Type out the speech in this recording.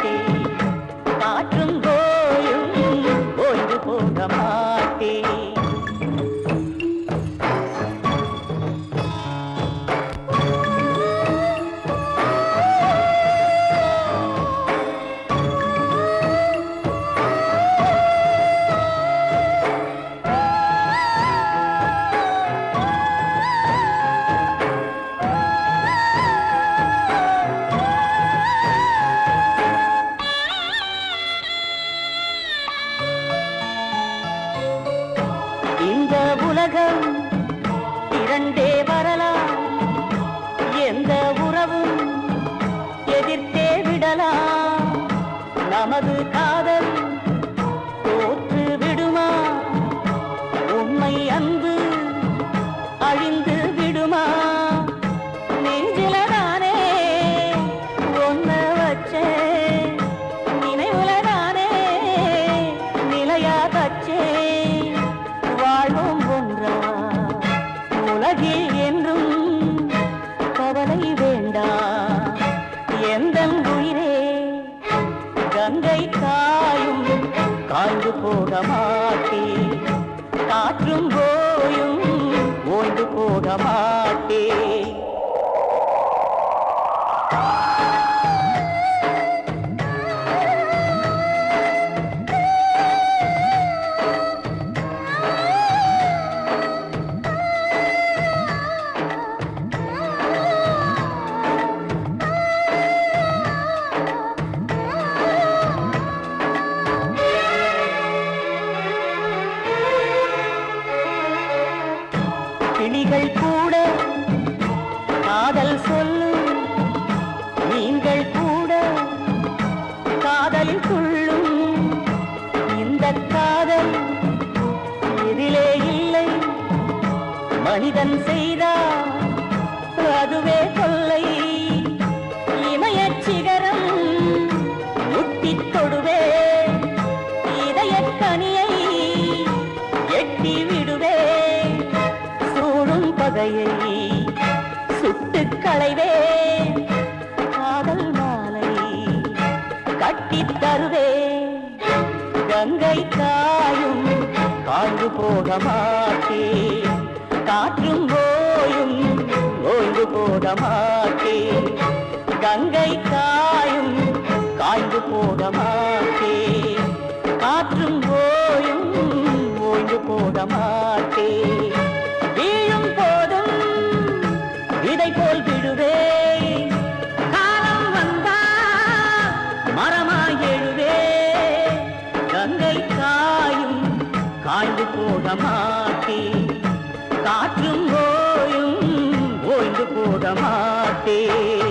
மாட்டேன், காற்றும் போயும் ஓய்ந்து போக மாட்டேன். இந்த உலகம் இரண்டே வரலாம், எந்த உறவும் எதிர்த்தே விடலாம். நமது காதல் தோற்று விடுமா, உண்மை அன்பு அழிந்து விடுமா? நெஞ்சிலதானே ஒன்ன வச்சே, நினைவுலதானே நிலையா தச்சே. வாழ்வோம் ஒன்றா உலகில் என்றும் கவலை வேண்டாம். எந்தன் உயிரே கங்கை காயும் காய்ந்து போக மாட்டேன், காற்றும் போயும் ஓய்ந்து போக மாட்டேன். கிளிகள் கூட காதல் சொல்லும், நீங்கள் கூட காதலில் துள்ளும். இந்த காதல் எதிலே இல்லை, மனிதன் செய்தால் அதுவே கொல்லை. இமயச் சிகரம் முட்டித் தொடுவே, இதயக் கனியை எட்டி விடுவே. பகையை சுட்டு களைவே, காதல் மாலை கட்டித் தருவே. கங்கை காயும் காய்ந்து போக மாட்டேன், காற்றும் போயும் ஓய்ந்து போக மாட்டேன். கங்கை காயும் காய்ந்து போக மாட்டேன், காற்றும் போயும் ஓய்ந்து போக மாட்டேன். வீழும் போதும் இதை போல் விடுவேன், காலம் வந்தால் மரமாய் எழுவே. கங்கை காயும் காய்ந்து போக மாட்டேன், காற்றும் ஓயும் ஓய்ந்து போக மாட்டேன்.